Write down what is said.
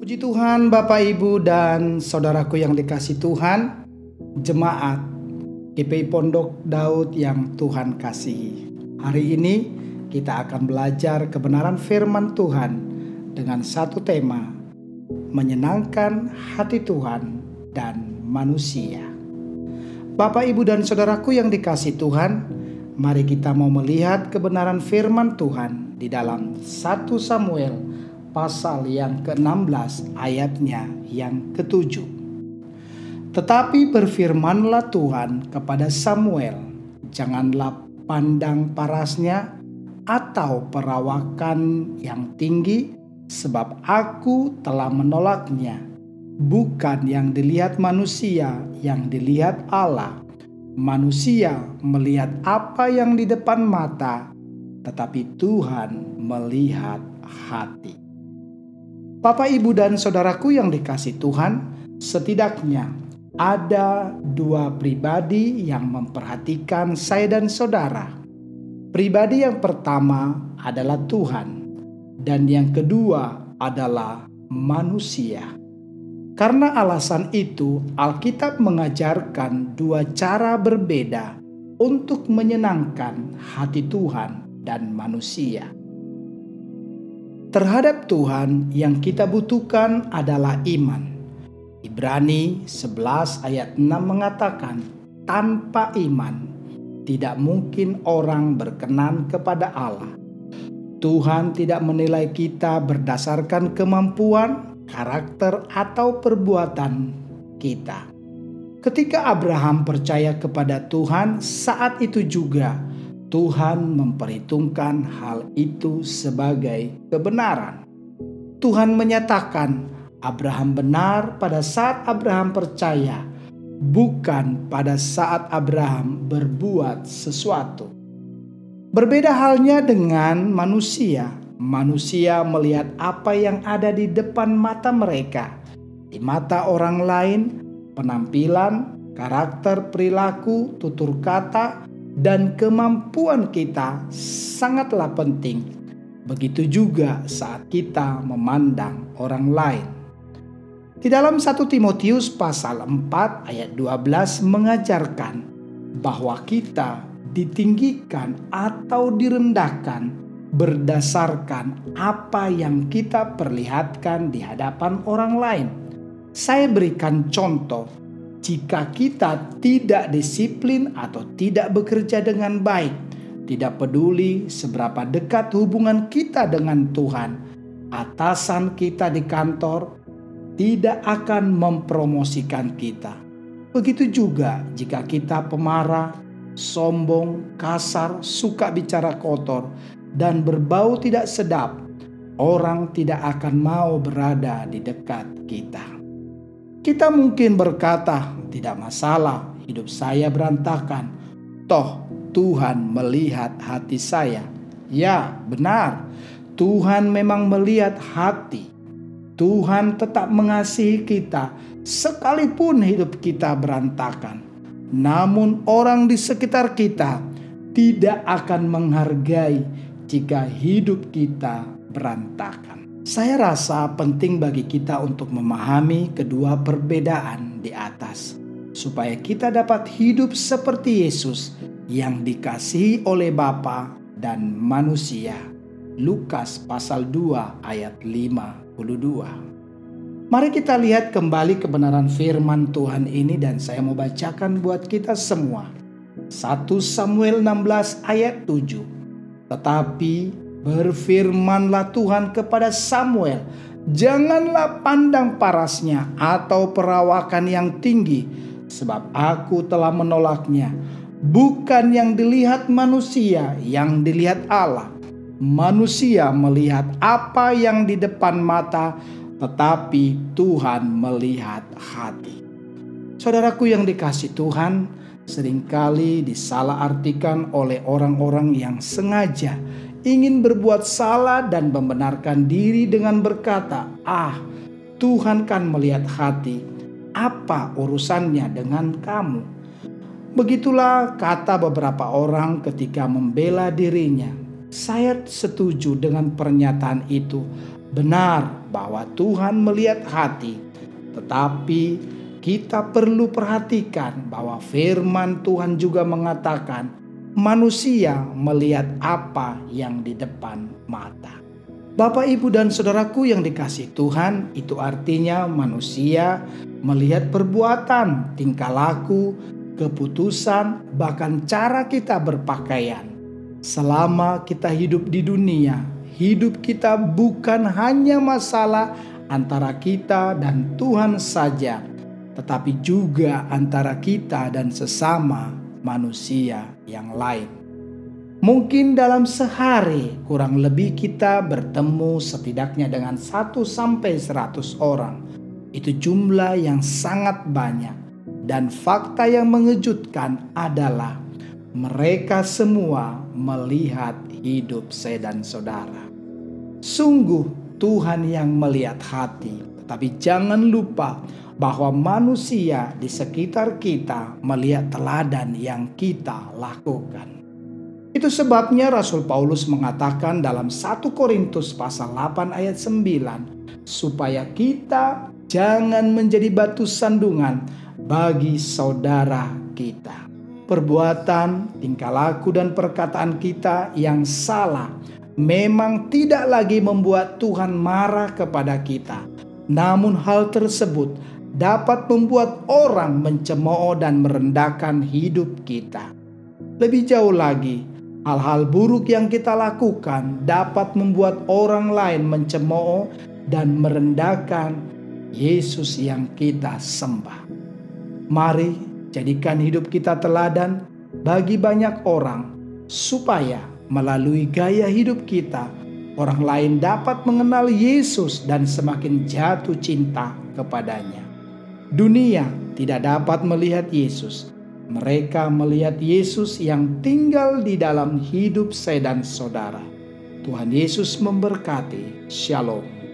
Puji Tuhan, Bapak, Ibu, dan saudaraku yang dikasihi Tuhan, jemaat GPI Pondok Daud yang Tuhan kasihi. Hari ini kita akan belajar kebenaran firman Tuhan dengan satu tema, menyenangkan hati Tuhan dan manusia. Bapak, Ibu, dan saudaraku yang dikasihi Tuhan, mari kita mau melihat kebenaran firman Tuhan di dalam 1 Samuel pasal yang ke-16 ayatnya yang ke-7. Tetapi berfirmanlah Tuhan kepada Samuel, janganlah pandang parasnya atau perawakan yang tinggi, sebab aku telah menolaknya. Bukan yang dilihat manusia, yang dilihat Allah. Manusia melihat apa yang di depan mata, tetapi Tuhan melihat hati. Bapak, Ibu, dan saudaraku yang dikasihi Tuhan, setidaknya ada dua pribadi yang memperhatikan saya dan saudara. Pribadi yang pertama adalah Tuhan, dan yang kedua adalah manusia. Karena alasan itu, Alkitab mengajarkan dua cara berbeda untuk menyenangkan hati Tuhan dan manusia. Terhadap Tuhan yang kita butuhkan adalah iman. Ibrani 11 ayat 6 mengatakan, tanpa iman tidak mungkin orang berkenan kepada Allah. Tuhan tidak menilai kita berdasarkan kemampuan, karakter, atau perbuatan kita. Ketika Abraham percaya kepada Tuhan, saat itu juga Tuhan memperhitungkan hal itu sebagai kebenaran. Tuhan menyatakan Abraham benar pada saat Abraham percaya, bukan pada saat Abraham berbuat sesuatu. Berbeda halnya dengan manusia. Manusia melihat apa yang ada di depan mata mereka. Di mata orang lain, penampilan, karakter, perilaku, tutur kata, dan kemampuan kita sangatlah penting. Begitu juga saat kita memandang orang lain. Di dalam 1 Timotius pasal 4 ayat 12 mengajarkan bahwa kita ditinggikan atau direndahkan berdasarkan apa yang kita perlihatkan di hadapan orang lain. Saya berikan contoh. Jika kita tidak disiplin atau tidak bekerja dengan baik, tidak peduli seberapa dekat hubungan kita dengan Tuhan, atasan kita di kantor tidak akan mempromosikan kita. Begitu juga jika kita pemarah, sombong, kasar, suka bicara kotor, dan berbau tidak sedap, orang tidak akan mau berada di dekat kita. Kita mungkin berkata, tidak masalah, hidup saya berantakan. Toh Tuhan melihat hati saya. Ya, benar. Tuhan memang melihat hati. Tuhan tetap mengasihi kita sekalipun hidup kita berantakan. Namun orang di sekitar kita tidak akan menghargai jika hidup kita berantakan. Saya rasa penting bagi kita untuk memahami kedua perbedaan di atas, supaya kita dapat hidup seperti Yesus yang dikasihi oleh Bapa dan manusia. Lukas pasal 2 ayat 52. Mari kita lihat kembali kebenaran firman Tuhan ini dan saya mau bacakan buat kita semua. 1 Samuel 16 ayat 7. Tetapi berfirmanlah Tuhan kepada Samuel, janganlah pandang parasnya atau perawakan yang tinggi, sebab aku telah menolaknya. Bukan yang dilihat manusia, yang dilihat Allah. Manusia melihat apa yang di depan mata, tetapi Tuhan melihat hati. Saudaraku yang dikasihi Tuhan, seringkali disalahartikan oleh orang-orang yang sengaja ingin berbuat salah dan membenarkan diri dengan berkata, Tuhan kan melihat hati, apa urusannya dengan kamu? Begitulah kata beberapa orang ketika membela dirinya. Saya setuju dengan pernyataan itu Benar bahwa Tuhan melihat hati, tetapi kita perlu perhatikan bahwa firman Tuhan juga mengatakan manusia melihat apa yang di depan mata. Bapak, Ibu, dan saudaraku yang dikasihi Tuhan, itu artinya manusia melihat perbuatan, tingkah laku, keputusan, bahkan cara kita berpakaian. Selama kita hidup di dunia, hidup kita bukan hanya masalah antara kita dan Tuhan saja, tetapi juga antara kita dan sesama manusia yang lain. Mungkin dalam sehari kurang lebih kita bertemu setidaknya dengan 1-100 orang. Itu jumlah yang sangat banyak. Dan fakta yang mengejutkan adalah mereka semua melihat hidup saya dan saudara. Sungguh Tuhan yang melihat hati. Tetapi jangan lupa bahwa manusia di sekitar kita melihat teladan yang kita lakukan. Itu sebabnya Rasul Paulus mengatakan dalam 1 Korintus pasal 8 ayat 9, supaya kita jangan menjadi batu sandungan bagi saudara kita. Perbuatan, tingkah laku, dan perkataan kita yang salah memang tidak lagi membuat Tuhan marah kepada kita. Namun hal tersebut dapat membuat orang mencemooh dan merendahkan hidup kita. Lebih jauh lagi, hal-hal buruk yang kita lakukan dapat membuat orang lain mencemooh dan merendahkan Yesus yang kita sembah. Mari jadikan hidup kita teladan bagi banyak orang, supaya melalui gaya hidup kita, orang lain dapat mengenal Yesus dan semakin jatuh cinta kepadanya. Dunia tidak dapat melihat Yesus. Mereka melihat Yesus yang tinggal di dalam hidup saya dan saudara. Tuhan Yesus memberkati. Shalom.